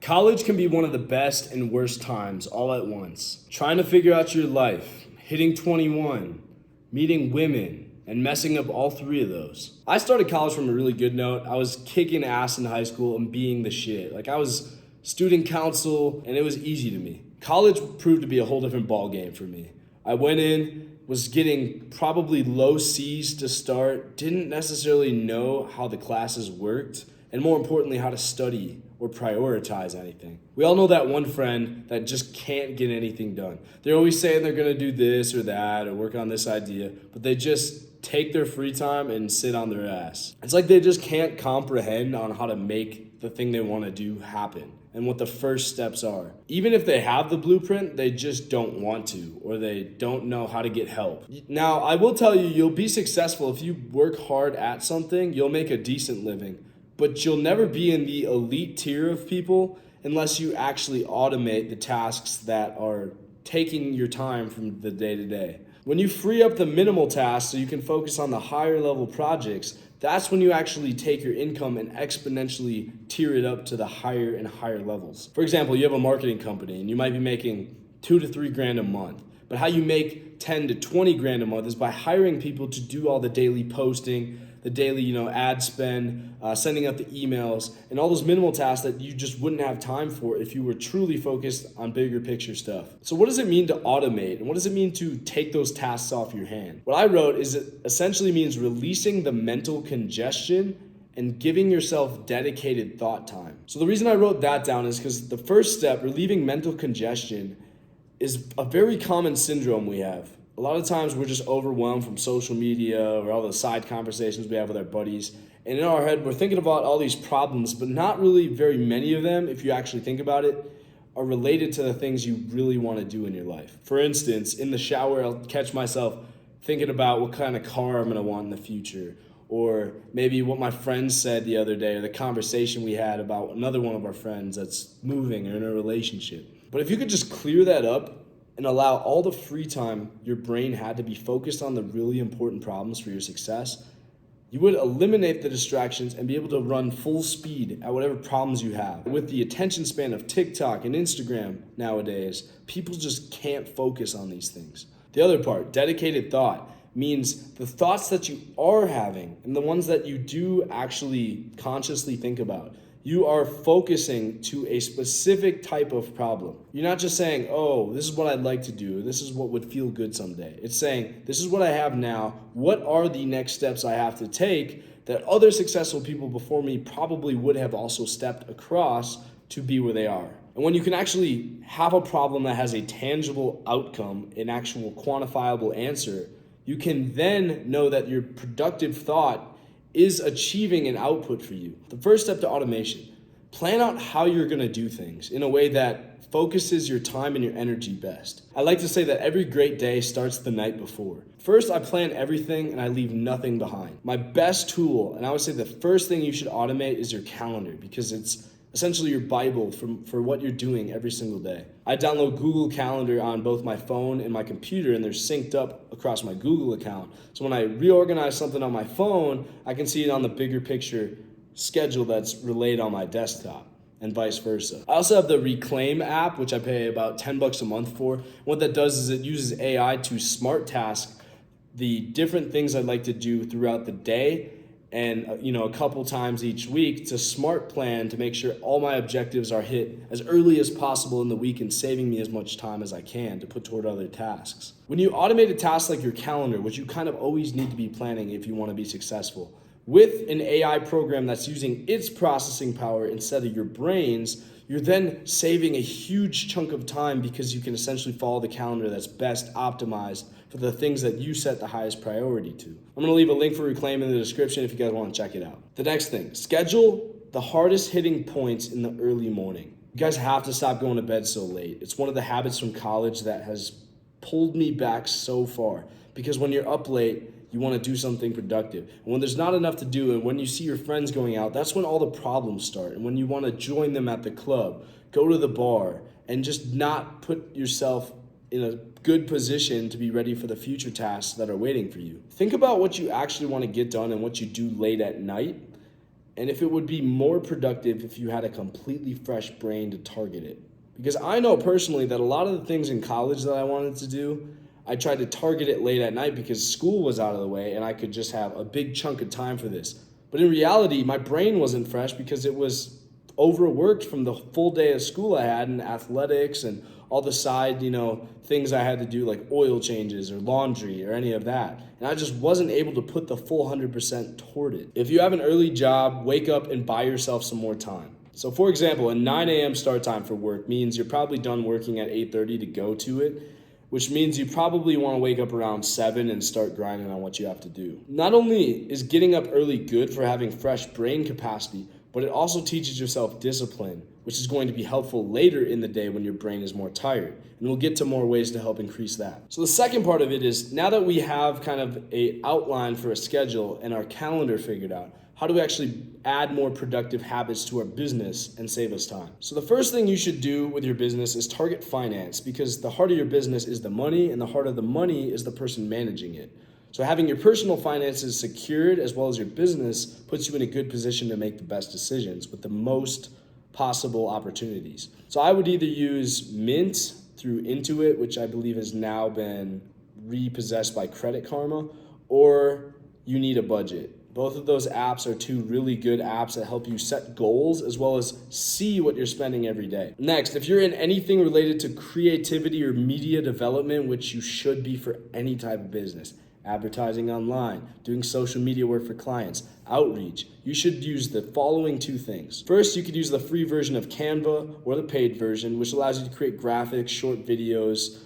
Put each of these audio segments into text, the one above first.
College can be one of the best and worst times all at once. Trying to figure out your life, hitting 21, meeting women, and messing up all three of those. I started college from a really good note. I was kicking ass in high school and being the shit. I was student council and it was easy to me. College proved to be a whole different ball game for me. I went in, was getting probably low C's to start, didn't necessarily know how the classes worked, and more importantly, how to study or prioritize anything. We all know that one friend that just can't get anything done. They're always saying they're gonna do this or that or work on this idea, but they just take their free time and sit on their ass. It's like they just can't comprehend on how to make the thing they wanna do happen and what the first steps are. Even if they have the blueprint, they just don't want to, or they don't know how to get help. Now, I will tell you, you'll be successful if you work hard at something, you'll make a decent living. But you'll never be in the elite tier of people unless you actually automate the tasks that are taking your time from the day to day. When you free up the minimal tasks so you can focus on the higher level projects, that's when you actually take your income and exponentially tier it up to the higher and higher levels. For example, you have a marketing company and you might be making 2 to 3 grand a month. But how you make 10 to 20 grand a month is by hiring people to do all the daily posting, the daily, ad spend, sending out the emails, and all those minimal tasks that you just wouldn't have time for if you were truly focused on bigger picture stuff. So what does it mean to automate? And what does it mean to take those tasks off your hand? What I wrote is it essentially means releasing the mental congestion and giving yourself dedicated thought time. So the reason I wrote that down is because the first step, relieving mental congestion, is a very common syndrome we have. A lot of times we're just overwhelmed from social media or all the side conversations we have with our buddies. And in our head, we're thinking about all these problems, but not really very many of them, if you actually think about it, are related to the things you really want to do in your life. For instance, in the shower, I'll catch myself thinking about what kind of car I'm going to want in the future, or maybe what my friends said the other day, or the conversation we had about another one of our friends that's moving or in a relationship. But if you could just clear that up and allow all the free time your brain had to be focused on the really important problems for your success, you would eliminate the distractions and be able to run full speed at whatever problems you have. With the attention span of TikTok and Instagram nowadays, people just can't focus on these things. The other part, dedicated thought, means the thoughts that you are having and the ones that you do actually consciously think about. You are focusing to a specific type of problem. You're not just saying, oh, this is what I'd like to do. This is what would feel good someday. It's saying, this is what I have now. What are the next steps I have to take that other successful people before me probably would have also stepped across to be where they are? And when you can actually have a problem that has a tangible outcome, an actual quantifiable answer, you can then know that your productive thought is achieving an output for you. The first step to automation, plan out how you're gonna do things in a way that focuses your time and your energy best. I like to say that every great day starts the night before. First, I plan everything and I leave nothing behind. My best tool, and I would say the first thing you should automate, is your calendar, because it's essentially your Bible for what you're doing every single day. I download Google Calendar on both my phone and my computer, and they're synced up across my Google account. So when I reorganize something on my phone, I can see it on the bigger picture schedule that's relayed on my desktop, and vice versa. I also have the Reclaim app, which I pay about $10 a month for. What that does is it uses AI to smart task the different things I'd like to do throughout the day, and a couple times each week to smart plan to make sure all my objectives are hit as early as possible in the week and saving me as much time as I can to put toward other tasks. When you automate a task like your calendar, which you kind of always need to be planning if you want to be successful, with an AI program that's using its processing power instead of your brain's, you're then saving a huge chunk of time because you can essentially follow the calendar that's best optimized for the things that you set the highest priority to. I'm gonna leave a link for Reclaim in the description if you guys wanna check it out. The next thing, schedule the hardest hitting points in the early morning. You guys have to stop going to bed so late. It's one of the habits from college that has pulled me back so far, because when you're up late, you want to do something productive. And when there's not enough to do, and when you see your friends going out, that's when all the problems start. And when you want to join them at the club, go to the bar, and just not put yourself in a good position to be ready for the future tasks that are waiting for you. Think about what you actually want to get done and what you do late at night, and if it would be more productive if you had a completely fresh brain to target it. Because I know personally that a lot of the things in college that I wanted to do, I tried to target it late at night because school was out of the way and I could just have a big chunk of time for this. But in reality, my brain wasn't fresh because it was overworked from the full day of school I had in athletics and all the side, things I had to do like oil changes or laundry or any of that. And I just wasn't able to put the full 100% toward it. If you have an early job, wake up and buy yourself some more time. So for example, a 9 a.m. start time for work means you're probably done working at 8:30 to go to it, which means you probably want to wake up around 7 and start grinding on what you have to do. Not only is getting up early good for having fresh brain capacity, but it also teaches yourself discipline, which is going to be helpful later in the day when your brain is more tired. And we'll get to more ways to help increase that. So the second part of it is, now that we have kind of an outline for a schedule and our calendar figured out, how do we actually add more productive habits to our business and save us time? So the first thing you should do with your business is target finance, because the heart of your business is the money and the heart of the money is the person managing it. So having your personal finances secured as well as your business puts you in a good position to make the best decisions with the most possible opportunities. So I would either use Mint through Intuit, which I believe has now been repossessed by Credit Karma, or You Need a Budget. Both of those apps are two really good apps that help you set goals as well as see what you're spending every day. Next, if you're in anything related to creativity or media development, which you should be for any type of business, advertising online, doing social media work for clients, outreach, you should use the following two things. First, you could use the free version of Canva or the paid version, which allows you to create graphics, short videos,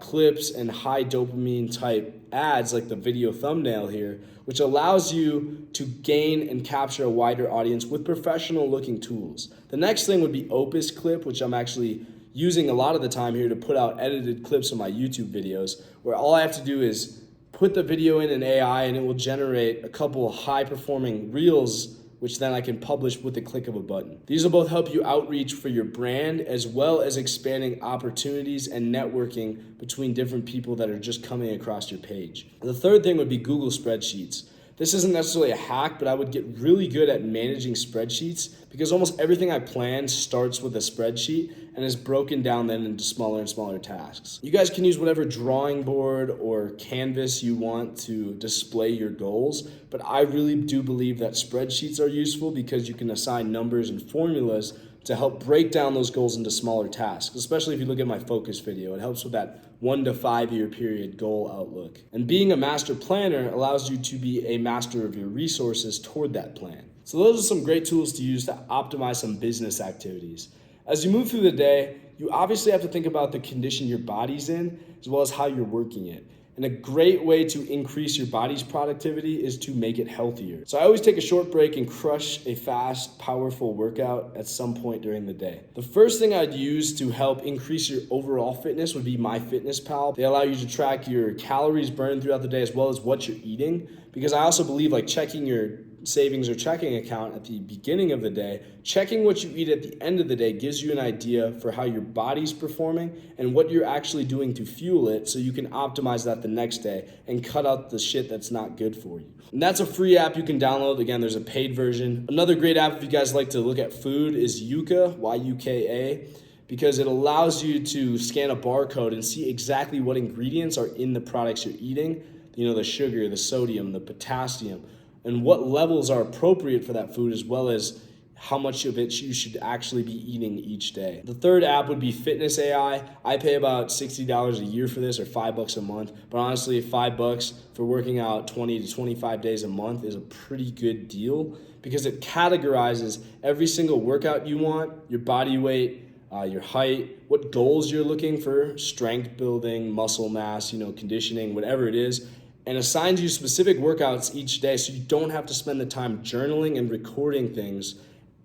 clips, and high dopamine type ads like the video thumbnail here, which allows you to gain and capture a wider audience with professional looking tools. The next thing would be Opus Clip, which I'm actually using a lot of the time here to put out edited clips of my YouTube videos, where all I have to do is put the video in an AI and it will generate a couple high performing reels, which then I can publish with the click of a button. These will both help you outreach for your brand as well as expanding opportunities and networking between different people that are just coming across your page. The third thing would be Google Spreadsheets. This isn't necessarily a hack, but I would get really good at managing spreadsheets because almost everything I plan starts with a spreadsheet and is broken down then into smaller and smaller tasks. You guys can use whatever drawing board or canvas you want to display your goals, but I really do believe that spreadsheets are useful because you can assign numbers and formulas to help break down those goals into smaller tasks, especially if you look at my focus video. It helps with that 1 to 5 year period goal outlook. And being a master planner allows you to be a master of your resources toward that plan. So those are some great tools to use to optimize some business activities. As you move through the day, you obviously have to think about the condition your body's in, as well as how you're working it. And a great way to increase your body's productivity is to make it healthier. So I always take a short break and crush a fast, powerful workout at some point during the day. The first thing I'd use to help increase your overall fitness would be MyFitnessPal. They allow you to track your calories burned throughout the day as well as what you're eating, because I also believe like checking your savings or checking account at the beginning of the day, checking what you eat at the end of the day gives you an idea for how your body's performing and what you're actually doing to fuel it, so you can optimize that the next day and cut out the shit that's not good for you. And that's a free app you can download. Again, there's a paid version. Another great app if you guys like to look at food is Yuka, Y-U-K-A, because it allows you to scan a barcode and see exactly what ingredients are in the products you're eating. You know, the sugar, the sodium, the potassium, and what levels are appropriate for that food, as well as how much of it you should actually be eating each day. The third app would be Fitness AI. I pay about $60 a year for this, or $5 a month, but honestly, $5 for working out 20 to 25 days a month is a pretty good deal because it categorizes every single workout you want, your body weight, your height, what goals you're looking for, strength building, muscle mass, conditioning, whatever it is, and assigns you specific workouts each day so you don't have to spend the time journaling and recording things,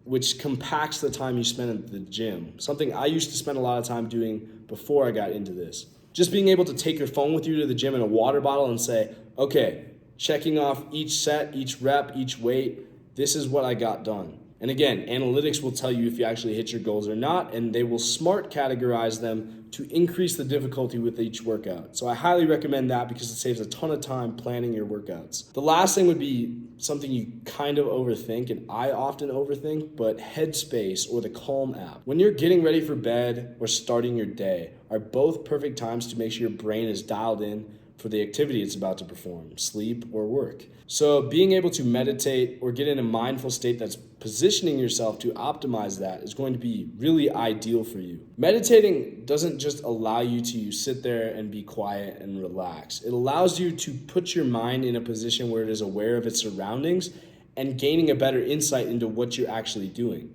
which compacts the time you spend at the gym. Something I used to spend a lot of time doing before I got into this. Just being able to take your phone with you to the gym in a water bottle and say, okay, checking off each set, each rep, each weight, this is what I got done. And again, analytics will tell you if you actually hit your goals or not, and they will smart categorize them to increase the difficulty with each workout. So I highly recommend that because it saves a ton of time planning your workouts. The last thing would be something you kind of overthink, and I often overthink, but Headspace or the Calm app. When you're getting ready for bed or starting your day are both perfect times to make sure your brain is dialed in for the activity it's about to perform, sleep or work. So being able to meditate or get in a mindful state that's positioning yourself to optimize that is going to be really ideal for you. Meditating doesn't just allow you to sit there and be quiet and relax. It allows you to put your mind in a position where it is aware of its surroundings and gaining a better insight into what you're actually doing.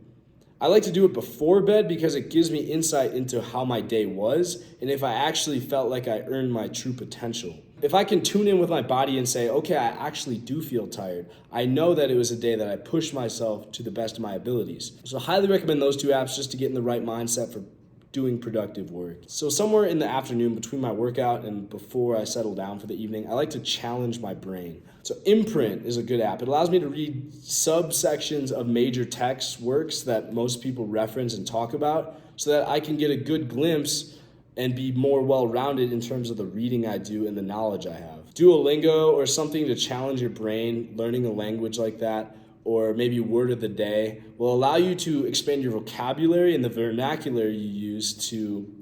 I like to do it before bed because it gives me insight into how my day was and if I actually felt like I earned my true potential. If I can tune in with my body and say, okay, I actually do feel tired, I know that it was a day that I pushed myself to the best of my abilities. So I highly recommend those two apps just to get in the right mindset for doing productive work. So somewhere in the afternoon between my workout and before I settle down for the evening, I like to challenge my brain. So Imprint is a good app. It allows me to read subsections of major text works that most people reference and talk about so that I can get a good glimpse and be more well-rounded in terms of the reading I do and the knowledge I have. Duolingo or something to challenge your brain, learning a language like that, or maybe word of the day, will allow you to expand your vocabulary and the vernacular you use to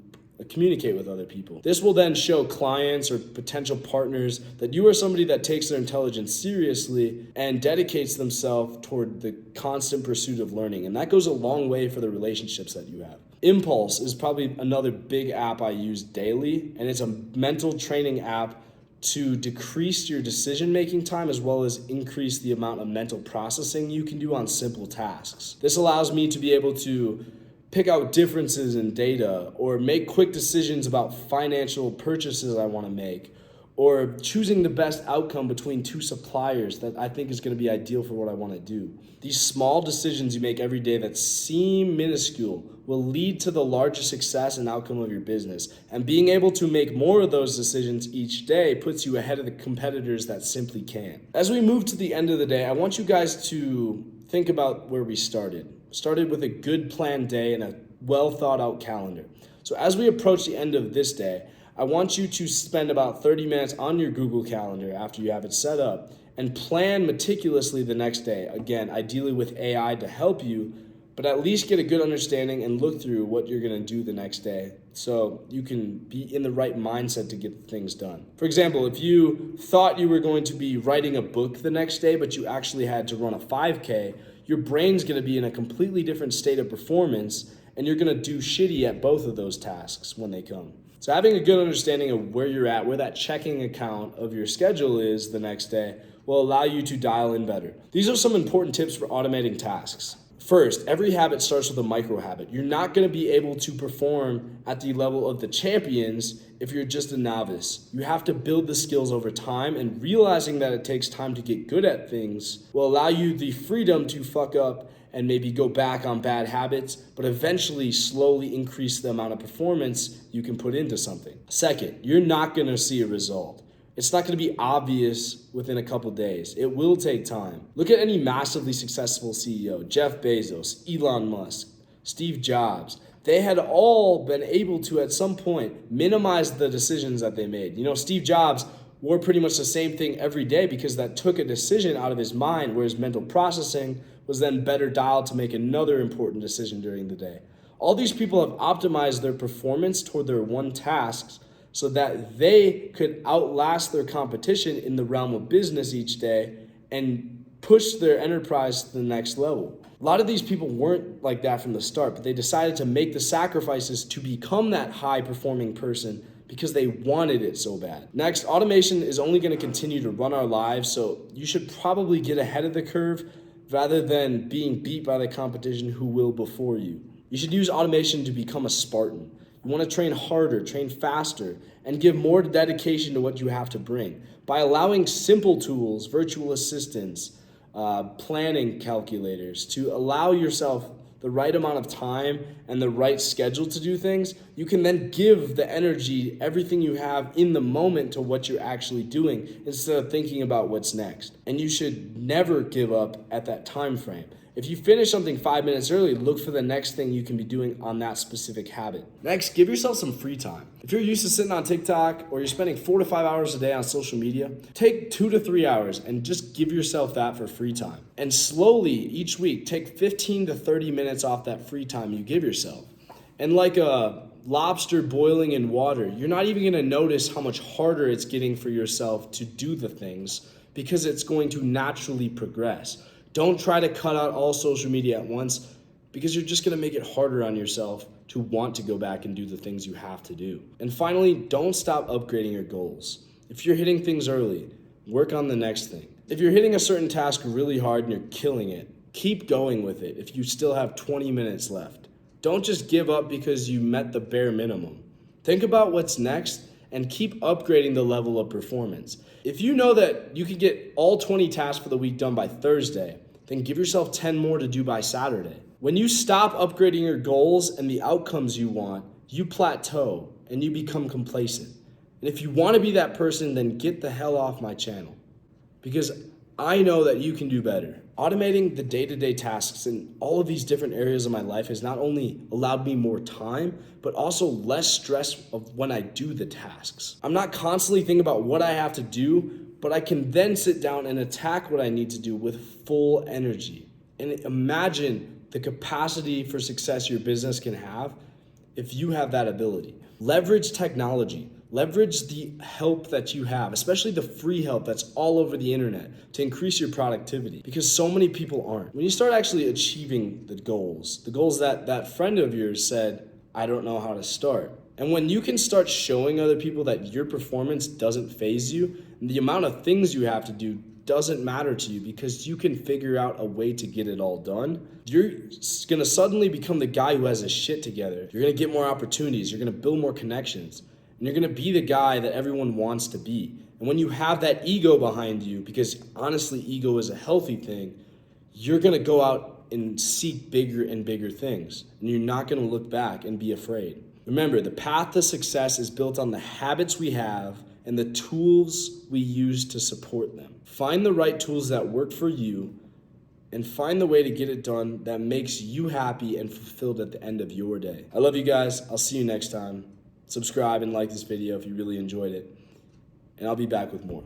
communicate with other people. This will then show clients or potential partners that you are somebody that takes their intelligence seriously and dedicates themselves toward the constant pursuit of learning. And that goes a long way for the relationships that you have. Impulse is probably another big app I use daily, and it's a mental training app to decrease your decision-making time as well as increase the amount of mental processing you can do on simple tasks. This allows me to be able to pick out differences in data or make quick decisions about financial purchases I want to make, or choosing the best outcome between two suppliers that I think is going to be ideal for what I want to do. These small decisions you make every day that seem minuscule will lead to the largest success and outcome of your business. And being able to make more of those decisions each day puts you ahead of the competitors that simply can't. As we move to the end of the day, I want you guys to think about where we started. Started with a good planned day and a well thought out calendar. So as we approach the end of this day, I want you to spend about 30 minutes on your Google Calendar after you have it set up and plan meticulously the next day. Again, ideally with AI to help you, but at least get a good understanding and look through what you're going to do the next day so you can be in the right mindset to get things done. For example, if you thought you were going to be writing a book the next day, but you actually had to run a 5K, your brain's going to be in a completely different state of performance, and you're going to do shitty at both of those tasks when they come. So having a good understanding of where you're at, where that checking account of your schedule is the next day, will allow you to dial in better. These are some important tips for automating tasks. First, every habit starts with a micro habit. You're not going to be able to perform at the level of the champions if you're just a novice. You have to build the skills over time, and realizing that it takes time to get good at things will allow you the freedom to fuck up and maybe go back on bad habits, but eventually slowly increase the amount of performance you can put into something. Second, you're not going to see a result. It's not going to be obvious within a couple days. It will take time. Look at any massively successful CEO, Jeff Bezos, Elon Musk, Steve Jobs. They had all been able to, at some point, minimize the decisions that they made. You know, Steve Jobs wore pretty much the same thing every day because that took a decision out of his mind, where his mental processing was then better dialed to make another important decision during the day. All these people have optimized their performance toward their one tasks so that they could outlast their competition in the realm of business each day and push their enterprise to the next level. A lot of these people weren't like that from the start, but they decided to make the sacrifices to become that high-performing person because they wanted it so bad. Next, automation is only going to continue to run our lives, so you should probably get ahead of the curve rather than being beat by the competition who will before you. You should use automation to become a Spartan. You want to train harder, train faster, and give more dedication to what you have to bring. By allowing simple tools, virtual assistants, planning calculators, to allow yourself the right amount of time and the right schedule to do things, you can then give the energy, everything you have in the moment to what you're actually doing instead of thinking about what's next. And you should never give up at that time frame. If you finish something 5 minutes early, look for the next thing you can be doing on that specific habit. Next, give yourself some free time. If you're used to sitting on TikTok or you're spending 4 to 5 hours a day on social media, take 2 to 3 hours and just give yourself that for free time. And slowly, each week, take 15 to 30 minutes off that free time you give yourself. And like a lobster boiling in water, you're not even gonna notice how much harder it's getting for yourself to do the things because it's going to naturally progress. Don't try to cut out all social media at once because you're just gonna make it harder on yourself to want to go back and do the things you have to do. And finally, don't stop upgrading your goals. If you're hitting things early, work on the next thing. If you're hitting a certain task really hard and you're killing it, keep going with it if you still have 20 minutes left. Don't just give up because you met the bare minimum. Think about what's next and keep upgrading the level of performance. If you know that you can get all 20 tasks for the week done by Thursday, then give yourself 10 more to do by Saturday. When you stop upgrading your goals and the outcomes you want, you plateau and you become complacent. And if you want to be that person, then get the hell off my channel, because I know that you can do better. Automating the day-to-day tasks in all of these different areas of my life has not only allowed me more time, but also less stress of when I do the tasks. I'm not constantly thinking about what I have to do, but I can then sit down and attack what I need to do with full energy. And imagine the capacity for success your business can have if you have that ability. Leverage technology. Leverage the help that you have, especially the free help that's all over the internet, to increase your productivity, because so many people aren't. When you start actually achieving the goals that that friend of yours said, I don't know how to start. And when you can start showing other people that your performance doesn't faze you, and the amount of things you have to do doesn't matter to you because you can figure out a way to get it all done, you're gonna suddenly become the guy who has his shit together. You're gonna get more opportunities, you're gonna build more connections, and you're gonna be the guy that everyone wants to be. And when you have that ego behind you, because honestly, ego is a healthy thing, you're gonna go out and seek bigger and bigger things, and you're not gonna look back and be afraid. Remember, the path to success is built on the habits we have and the tools we use to support them. Find the right tools that work for you and find the way to get it done that makes you happy and fulfilled at the end of your day. I love you guys. I'll see you next time. Subscribe and like this video if you really enjoyed it, and I'll be back with more.